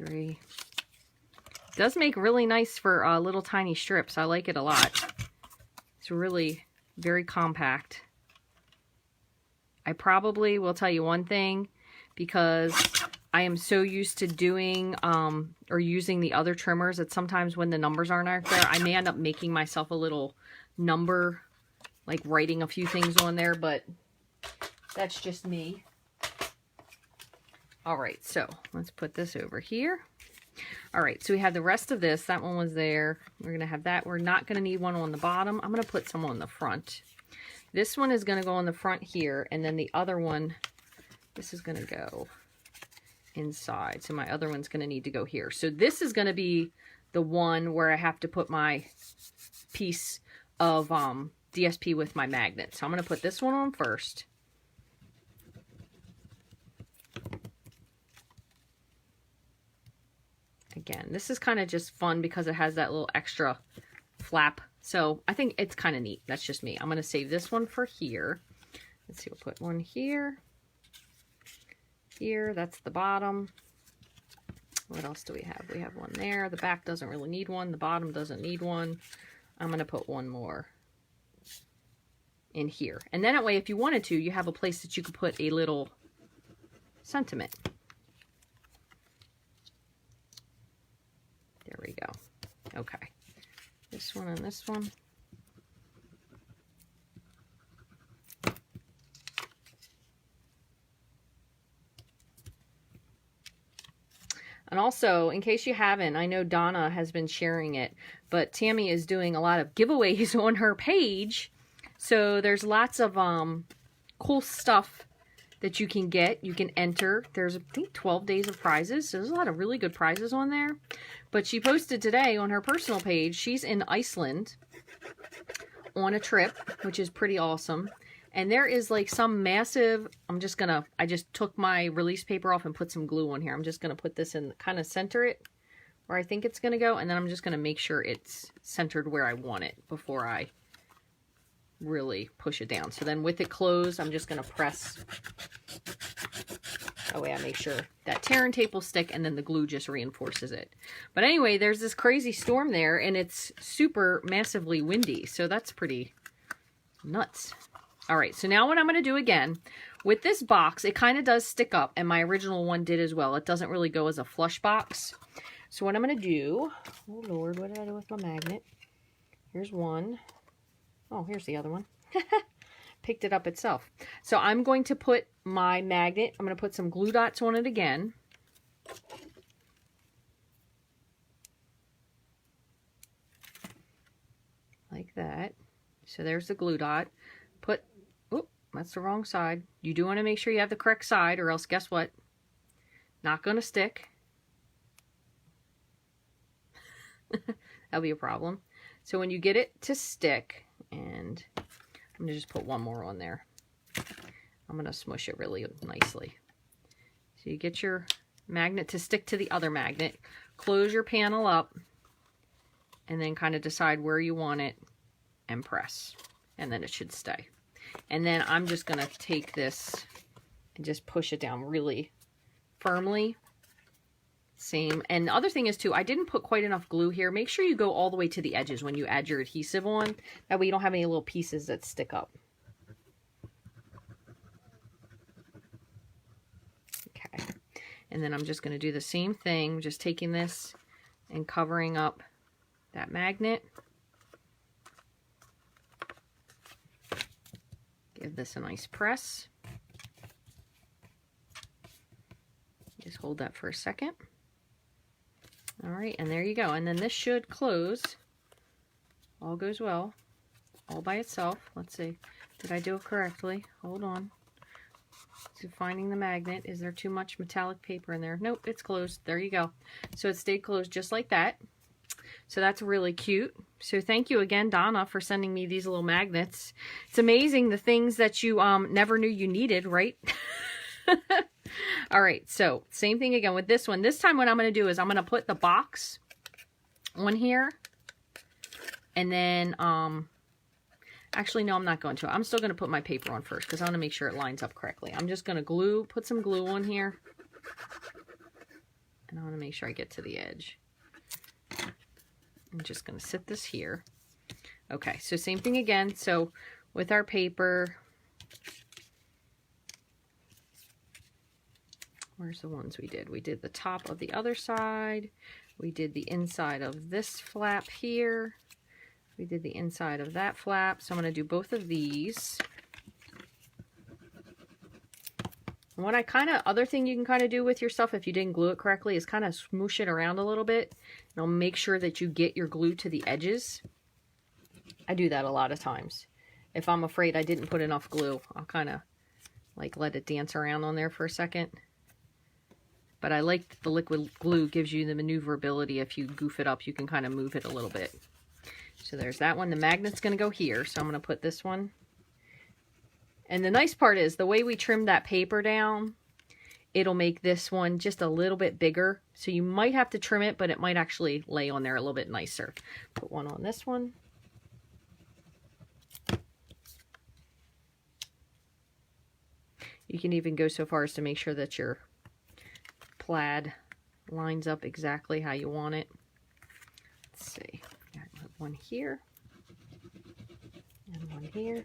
S1: 3. It does make really nice for little tiny strips. I like it a lot. It's really very compact. I probably will tell you one thing, because I am so used to doing or using the other trimmers that sometimes when the numbers aren't out there, I may end up making myself a little number, like writing a few things on there, but that's just me. All right, so let's put this over here. All right, so we have the rest of this. That one was there. We're going to have that. We're not going to need one on the bottom. I'm going to put some on the front. This one is going to go on the front here, and then the other one, this is going to go inside. So my other one's going to need to go here. So this is going to be the one where I have to put my piece of DSP with my magnet. So I'm going to put this one on first. Again, this is kind of just fun because it has that little extra flap. So I think it's kind of neat. That's just me. I'm going to save this one for here. Let's see, we'll put one here. Here, that's the bottom. What else do we have? We have one there. The back doesn't really need one. The bottom doesn't need one. I'm going to put one more in here. And then that way, if you wanted to, you have a place that you could put a little sentiment. There we go. Okay. This one and this one. And also, in case you haven't, I know Donna has been sharing it, but Tammy is doing a lot of giveaways on her page. So there's lots of cool stuff that you can get. You can enter. There's, I think, 12 days of prizes. So there's a lot of really good prizes on there. But she posted today on her personal page, she's in Iceland on a trip, which is pretty awesome. And there is like some massive, I just took my release paper off and put some glue on here. I'm just going to put this in, kind of center it where I think it's going to go. And then I'm just going to make sure it's centered where I want it before I really push it down. So then with it closed, I'm just going to press. That way I make sure that tear and tape will stick, and then the glue just reinforces it. But anyway, there's this crazy storm there, and it's super massively windy. So that's pretty nuts. All right, so now what I'm going to do again, with this box, it kind of does stick up, and my original one did as well. It doesn't really go as a flush box. So what I'm going to do, oh Lord, what did I do with my magnet? Here's one. Oh, here's the other one. Picked it up itself. So I'm going to put my magnet, I'm going to put some glue dots on it again. Like that. So there's the glue dot. Put, oh, that's the wrong side. You do want to make sure you have the correct side, or else guess what? Not going to stick. That'll be a problem. So when you get it to stick, and I'm going to just put one more on there. I'm going to smush it really nicely. So you get your magnet to stick to the other magnet. Close your panel up. and then kind of decide where you want it and press, and then it should stay. And then I'm just going to take this and just push it down really firmly. Same. And the other thing is too, I didn't put quite enough glue here. Make sure you go all the way to the edges when you add your adhesive on. That way you don't have any little pieces that stick up. Okay. And then I'm just going to do the same thing, just taking this and covering up that magnet. Give this a nice press. Just hold that for a second. All right, and there you go. And then this should close. All goes well, all by itself. Let's see. Did I do it correctly? Hold on. So finding the magnet. Is there too much metallic paper in there? Nope, it's closed. There you go. So it stayed closed just like that. So that's really cute. So thank you again, Donna, for sending me these little magnets. It's amazing the things that you never knew you needed, right? All right, so same thing again with this one. This time what I'm going to do is I'm going to put the box on here. And then, actually, no, I'm not going to. I'm still going to put my paper on first because I want to make sure it lines up correctly. I'm just going to put some glue on here. And I want to make sure I get to the edge. I'm just going to sit this here. Okay, so same thing again. So with our paper, where's the ones we did? We did the top of the other side. We did the inside of this flap here. We did the inside of that flap. So I'm going to do both of these. And what other thing you can kind of do with your stuff if you didn't glue it correctly is kind of smoosh it around a little bit. And I'll make sure that you get your glue to the edges. I do that a lot of times. If I'm afraid I didn't put enough glue, I'll kind of like let it dance around on there for a second. But I like that the liquid glue gives you the maneuverability. If you goof it up, you can kind of move it a little bit. So there's that one. The magnet's going to go here. So I'm going to put this one. And the nice part is the way we trimmed that paper down, it'll make this one just a little bit bigger. So you might have to trim it, but it might actually lay on there a little bit nicer. Put one on this one. You can even go so far as to make sure that your plaid lines up exactly how you want it. Let's see. Got one here and one here.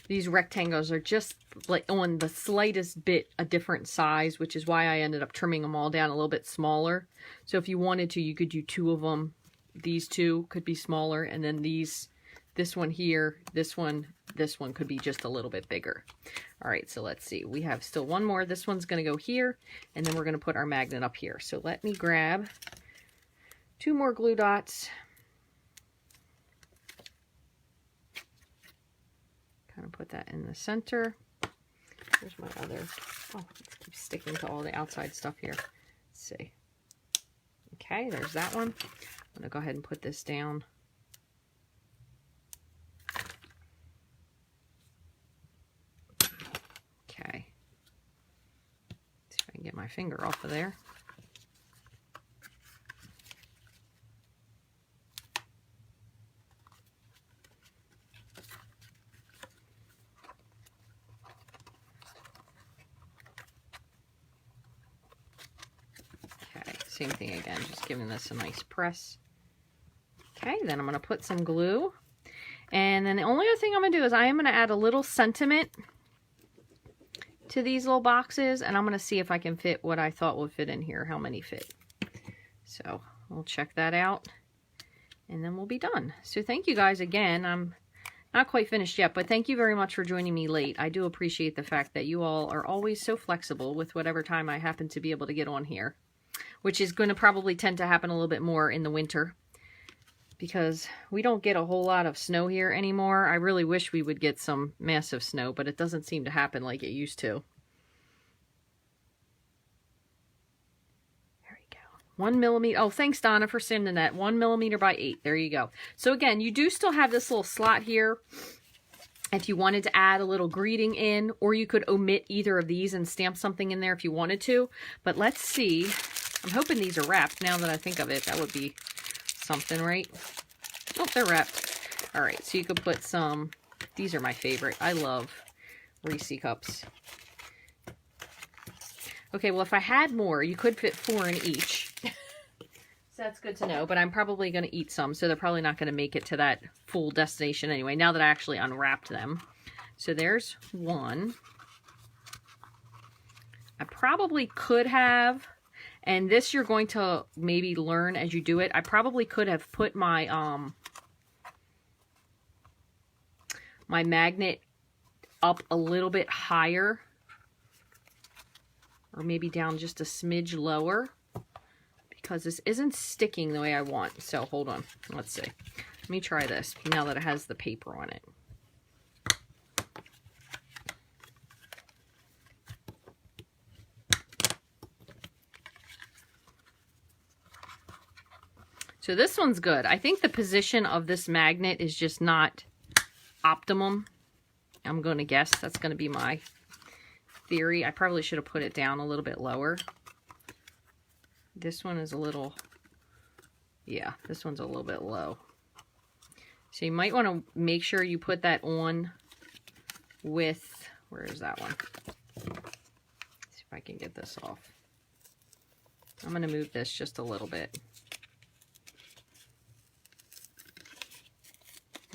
S1: These rectangles are just like on the slightest bit a different size, which is why I ended up trimming them all down a little bit smaller. So if you wanted to, you could do two of them. These two could be smaller, and then this one here, this one could be just a little bit bigger. All right, so let's see. We have still one more. This one's going to go here, and then we're going to put our magnet up here. So let me grab 2 more glue dots. Kind of put that in the center. Here's my other. Oh, it keeps sticking to all the outside stuff here. Let's see. Okay, there's that one. I'm going to go ahead and put this down. Okay. See if I can get my finger off of there. Same thing again, just giving this a nice press. Okay, then I'm going to put some glue. And then the only other thing I'm going to do is I am going to add a little sentiment to these little boxes. And I'm going to see if I can fit what I thought would fit in here, how many fit. So we'll check that out. And then we'll be done. So thank you guys again. I'm not quite finished yet, but thank you very much for joining me late. I do appreciate the fact that you all are always so flexible with whatever time I happen to be able to get on here. Which is going to probably tend to happen a little bit more in the winter because we don't get a whole lot of snow here anymore. I really wish we would get some massive snow, but it doesn't seem to happen like it used to. There we go. 1 millimeter. Oh, thanks, Donna, for sending that. 1 millimeter by 8. There you go. So again, you do still have this little slot here. if you wanted to add a little greeting in, or you could omit either of these and stamp something in there if you wanted to. But let's see. I'm hoping these are wrapped now that I think of it. That would be something, right? Oh, they're wrapped. All right, so you could put some, these are my favorite. I love Reese cups. Okay, well, if I had more, you could fit 4 in each. So that's good to know, but I'm probably going to eat some, so they're probably not going to make it to that full destination anyway, now that I actually unwrapped them. So there's one. I probably could have, and this you're going to maybe learn as you do it, I probably could have put my my magnet up a little bit higher, or maybe down just a smidge lower, because this isn't sticking the way I want. So hold on, let's see. Let me try this now that it has the paper on it. So this one's good. I think the position of this magnet is just not optimum. I'm going to guess that's going to be my theory. I probably should have put it down a little bit lower. This one is a little, yeah, this one's a little bit low. So you might want to make sure you put that on with, where is that one? Let's see if I can get this off. I'm going to move this just a little bit.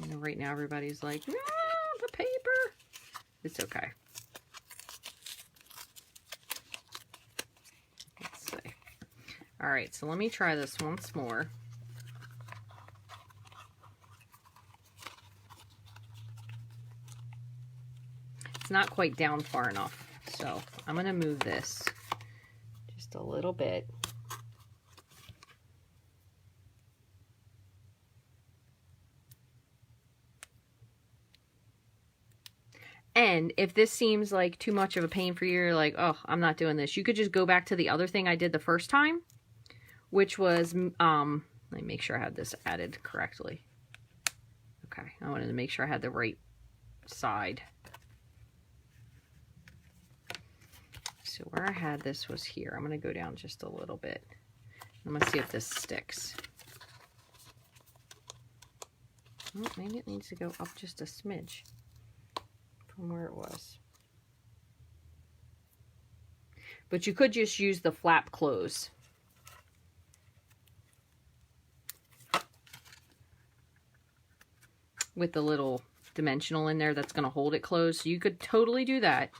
S1: You know, right now everybody's like, no, the paper. It's okay. Let's see. All right, so let me try this once more. It's not quite down far enough, so I'm going to move this just a little bit. And if this seems like too much of a pain for you, you're like, oh, I'm not doing this, you could just go back to the other thing I did the first time, which was, let me make sure I had this added correctly. Okay, I wanted to make sure I had the right side. So where I had this was here. I'm going to go down just a little bit. I'm going to see if this sticks. Oh, maybe it needs to go up just a smidge from where it was. But you could just use the flap close. With the little dimensional in there that's going to hold it closed. So you could totally do that.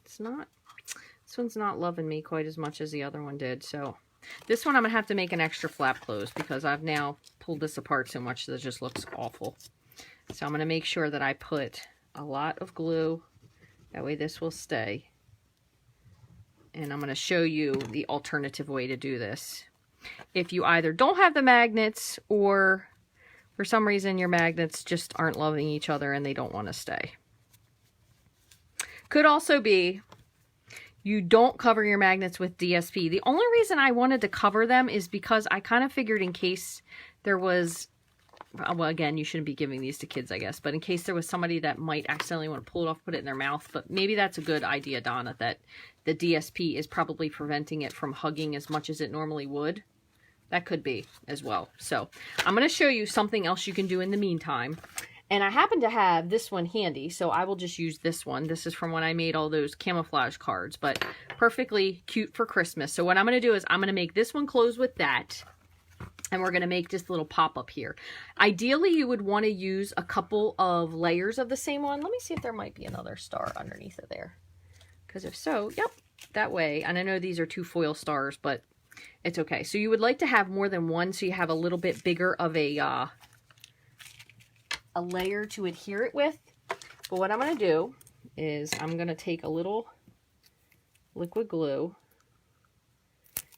S1: It's not, this one's not loving me quite as much as the other one did. So this one I'm going to have to make an extra flap close because I've now pulled this apart so much that it just looks awful. So I'm going to make sure that I put a lot of glue. That way this will stay. And I'm going to show you the alternative way to do this. If you either don't have the magnets or for some reason your magnets just aren't loving each other and they don't want to stay. Could also be you don't cover your magnets with DSP. The only reason I wanted to cover them is because I kind of figured in case there was, well, again, you shouldn't be giving these to kids, I guess, but in case there was somebody that might accidentally want to pull it off, put it in their mouth. But maybe that's a good idea, Donna, that the DSP is probably preventing it from hugging as much as it normally would. That could be as well. So I'm going to show you something else you can do in the meantime. And I happen to have this one handy, so I will just use this one. This is from when I made all those camouflage cards, but perfectly cute for Christmas. So what I'm going to do is I'm going to make this one close with that, and we're going to make this little pop-up here. Ideally, you would want to use a couple of layers of the same one. Let me see if there might be another star underneath it there. Because if so, yep, that way. And I know these are 2 foil stars, but it's okay. So you would like to have more than one, so you have a little bit bigger of a layer to adhere it with. But what I'm going to do is I'm going to take a little liquid glue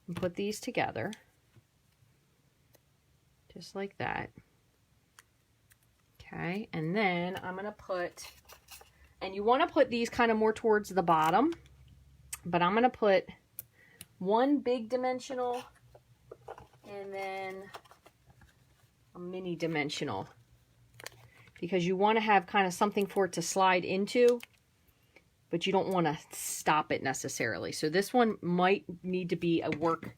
S1: and put these together just like that. Okay, and then I'm going to put, and you want to put these kind of more towards the bottom, but I'm going to put one big dimensional and then a mini dimensional, because you want to have kind of something for it to slide into, but you don't want to stop it necessarily. So this one might need to be a work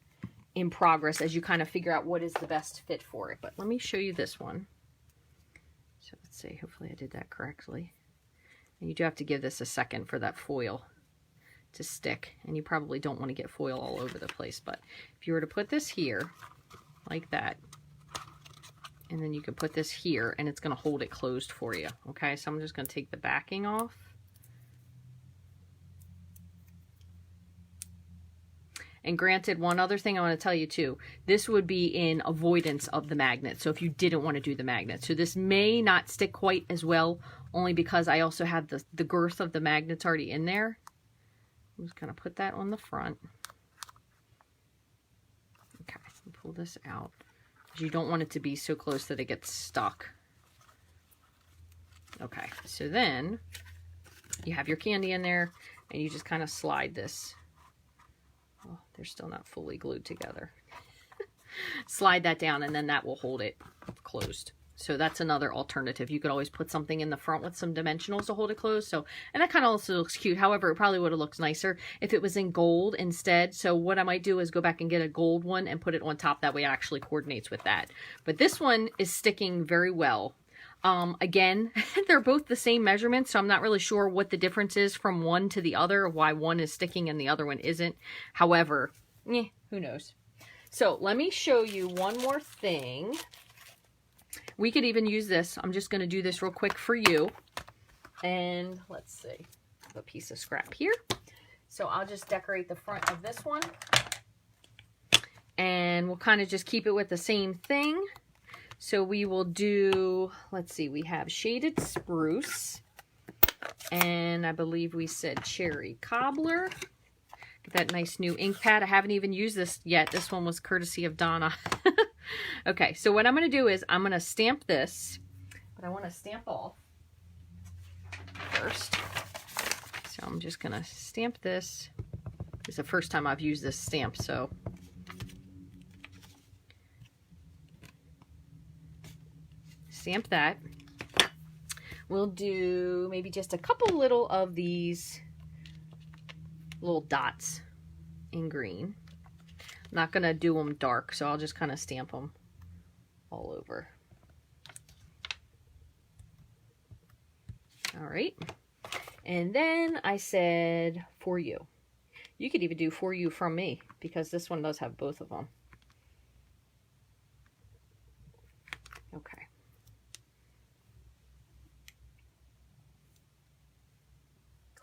S1: in progress as you kind of figure out what is the best fit for it. But let me show you this one. So let's see, hopefully I did that correctly. And you do have to give this a second for that foil to stick, and you probably don't want to get foil all over the place. But if you were to put this here like that, and then you can put this here, and it's going to hold it closed for you. Okay, so I'm just going to take the backing off. And granted, one other thing I want to tell you too, this would be in avoidance of the magnet. So if you didn't want to do the magnet. So this may not stick quite as well, only because I also have the girth of the magnets already in there. I'm just going to put that on the front. Okay, pull this out. You don't want it to be so close that it gets stuck. Okay, so then you have your candy in there, and you just kind of slide this. Oh, they're still not fully glued together. Slide that down, and then that will hold it closed. So that's another alternative. You could always put something in the front with some dimensionals to hold it closed. So, and that kind of also looks cute. However, it probably would have looked nicer if it was in gold instead. So what I might do is go back and get a gold one and put it on top. That way it actually coordinates with that. But this one is sticking very well. Again, they're both the same measurement, so I'm not really sure what the difference is from one to the other, why one is sticking and the other one isn't. However, who knows? So let me show you one more thing. We could even use this. I'm just going to do this real quick for you. And let's see, a piece of scrap here. So I'll just decorate the front of this one. And we'll kind of just keep it with the same thing. So we will do, let's see, we have shaded spruce. And I believe we said cherry cobbler. Get that nice new ink pad. I haven't even used this yet. This one was courtesy of Donna. Okay, so what I'm going to do is I'm going to stamp this, but I want to stamp off first. So I'm just going to stamp this. It's the first time I've used this stamp, so stamp that. We'll do maybe just a couple little of these little dots in green. I'm not going to do them dark, so I'll just kind of stamp them all over. All right. And then I said, for you. You could even do for you from me, because this one does have both of them. Okay.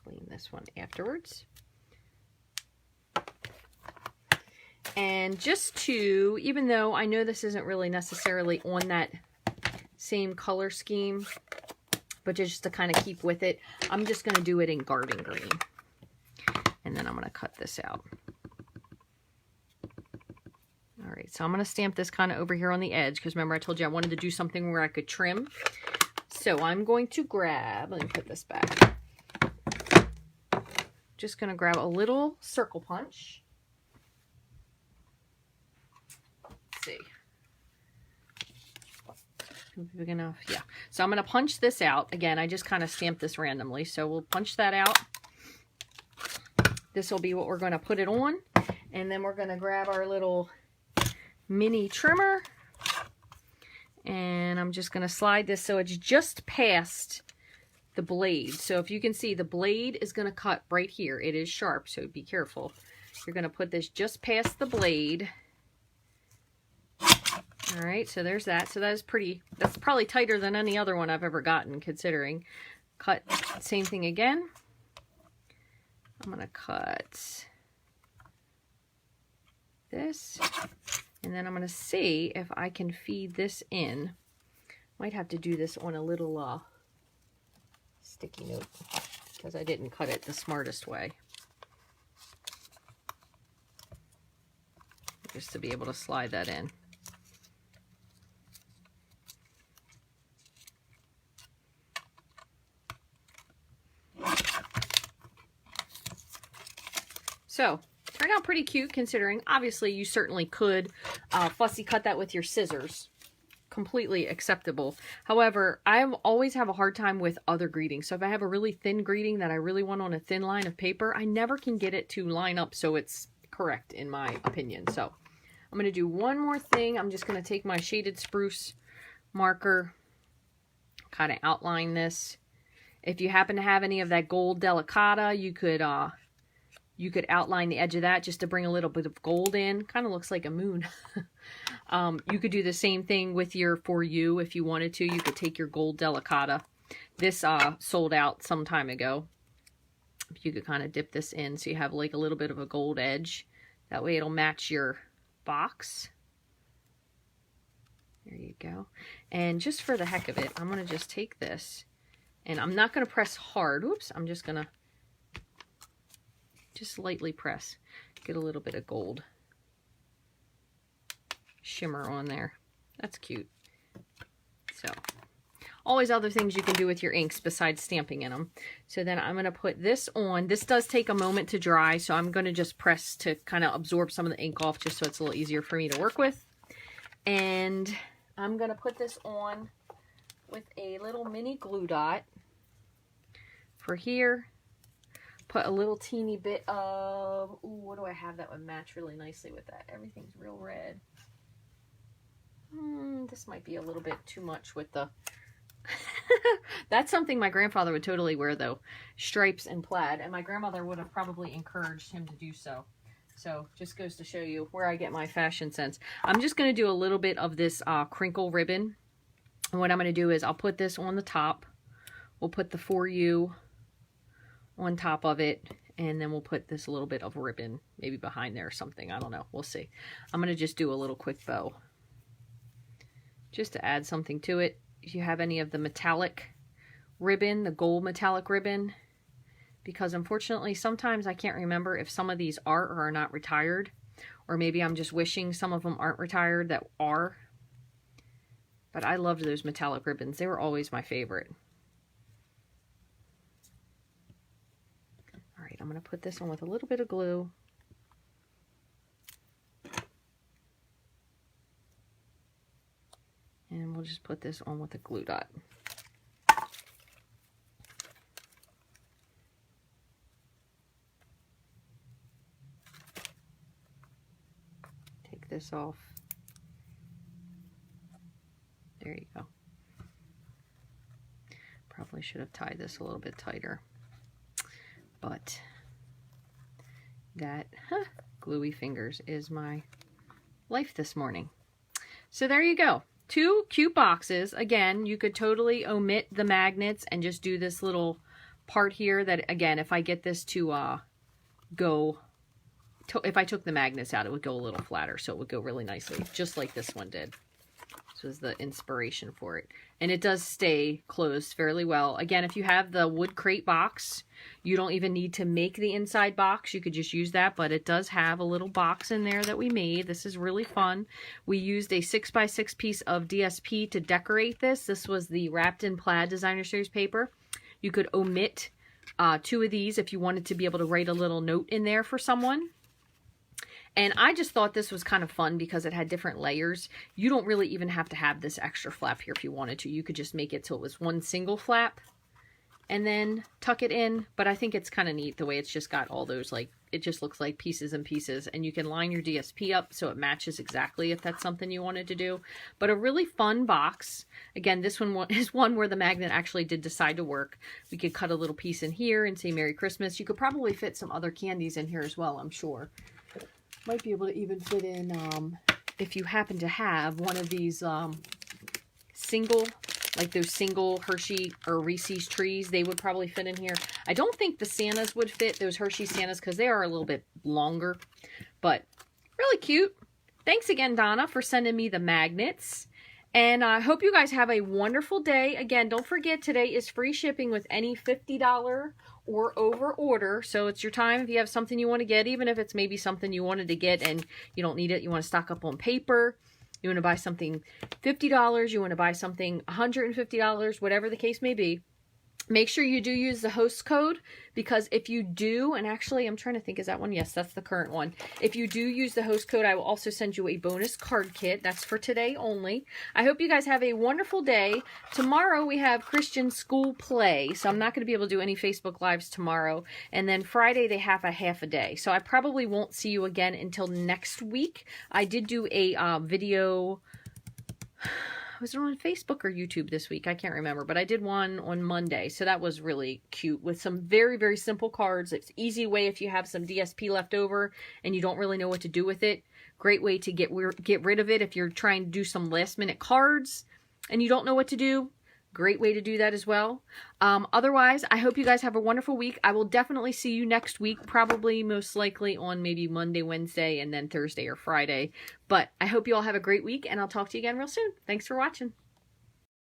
S1: Clean this one afterwards. And just to, even though I know this isn't really necessarily on that same color scheme, but just to kind of keep with it, I'm just going to do it in garden green. And then I'm going to cut this out. All right, so I'm going to stamp this kind of over here on the edge, because remember I told you I wanted to do something where I could trim. So I'm going to grab, let me put this back. Just going to grab a little circle punch. See, big enough, yeah. So I'm going to punch this out again. I just kind of stamped this randomly, so we'll punch that out. This will be what we're going to put it on, and then we're going to grab our little mini trimmer, and I'm just going to slide this so it's just past the blade. So if you can see, the blade is going to cut right here. It is sharp, so be careful. You're going to put this just past the blade. All right, so there's that. So that is pretty, that's probably tighter than any other one I've ever gotten, considering. Cut, same thing again. I'm going to cut this, and then I'm going to see if I can feed this in. Might have to do this on a little sticky note, because I didn't cut it the smartest way. Just to be able to slide that in. So, turned out pretty cute considering. Obviously, you certainly could fussy cut that with your scissors. completely acceptable. However, I always have a hard time with other greetings. So if I have a really thin greeting that I really want on a thin line of paper, I never can get it to line up so it's correct in my opinion. So I'm going to do one more thing. I'm just going to take my shaded spruce marker, kind of outline this. If you happen to have any of that gold delicata, you could outline the edge of that just to bring a little bit of gold in. Kind of looks like a moon. You could do the same thing with your For You if you wanted to. You could take your gold delicata. This sold out some time ago. You could kind of dip this in so you have like a little bit of a gold edge. That way it'll match your box. There you go. And just for the heck of it, I'm going to just take this, and I'm not going to press hard. Oops, I'm just going to just lightly press. Get a little bit of gold shimmer on there. That's cute. So, always other things you can do with your inks besides stamping in them. So then I'm going to put this on. This does take a moment to dry, so I'm going to just press to kind of absorb some of the ink off just so it's a little easier for me to work with. And I'm going to put this on with a little mini glue dot for here. Put a little teeny bit of, ooh, what do I have that would match really nicely with that? Everything's real red. This might be a little bit too much with the... That's something my grandfather would totally wear though. Stripes and plaid. And my grandmother would have probably encouraged him to do so. So just goes to show you where I get my fashion sense. I'm just going to do a little bit of this crinkle ribbon. And what I'm going to do is I'll put this on the top. We'll put the For You on top of it. And then we'll put this little bit of ribbon maybe behind there or something. I don't know. We'll see. I'm going to just do a little quick bow. Just to add something to it. If you have any of the metallic ribbon, the gold metallic ribbon, because unfortunately sometimes I can't remember if some of these are or are not retired, or maybe I'm just wishing some of them aren't retired that are. But I loved those metallic ribbons. They were always my favorite. All right, I'm going to put this on with a little bit of glue. And we'll just put this on with a glue dot. Take this off. There you go. Probably should have tied this a little bit tighter. But that gluey fingers is my life this morning. So there you go. 2 cute boxes. Again, you could totally omit the magnets and just do this little part here that, again, if I get this to if I took the magnets out, it would go a little flatter, so it would go really nicely, just like this one did. This was the inspiration for it. And it does stay closed fairly well. Again, if you have the wood crate box, you don't even need to make the inside box. You could just use that, but it does have a little box in there that we made. This is really fun. We used a 6x6 piece of DSP to decorate this. This was the Wrapped in Plaid Designer Series paper. You could omit 2 of these if you wanted to be able to write a little note in there for someone. And I just thought this was kind of fun because it had different layers. You don't really even have to have this extra flap here if you wanted to. You could just make it so it was one single flap and then tuck it in. But I think it's kind of neat the way it's just got all those, like, it just looks like pieces and pieces. And you can line your DSP up so it matches exactly if that's something you wanted to do. But a really fun box. Again, this one is one where the magnet actually did decide to work. We could cut a little piece in here and say Merry Christmas. You could probably fit some other candies in here as well, I'm sure. Might be able to even fit in, if you happen to have one of these single, like those single Hershey or Reese's trees, they would probably fit in here. I don't think the Santas would fit, those Hershey Santas, because they are a little bit longer, but really cute. Thanks again, Donna, for sending me the magnets. And I hope you guys have a wonderful day. Again, don't forget, today is free shipping with any $50 or over order. So it's your time if you have something you want to get, even if it's maybe something you wanted to get and you don't need it. You want to stock up on paper. You want to buy something $50. You want to buy something $150, whatever the case may be. Make sure you do use the host code, because if you do, and actually I'm trying to think, is that one? Yes, that's the current one. If you do use the host code, I will also send you a bonus card kit. That's for today only. I hope you guys have a wonderful day. Tomorrow we have Christian school play, so I'm not going to be able to do any Facebook Lives tomorrow. And then Friday they have a half a day. So I probably won't see you again until next week. I did do a video... Was it on Facebook or YouTube this week? I can't remember, but I did one on Monday, so that was really cute with some very, very simple cards. It's an easy way if you have some DSP left over and you don't really know what to do with it. Great way to get rid of it if you're trying to do some last minute cards and you don't know what to do. Great way to do that as well. Otherwise, I hope you guys have a wonderful week. I will definitely see you next week, probably most likely on maybe Monday, Wednesday, and then Thursday or Friday. But I hope you all have a great week, and I'll talk to you again real soon. Thanks for watching.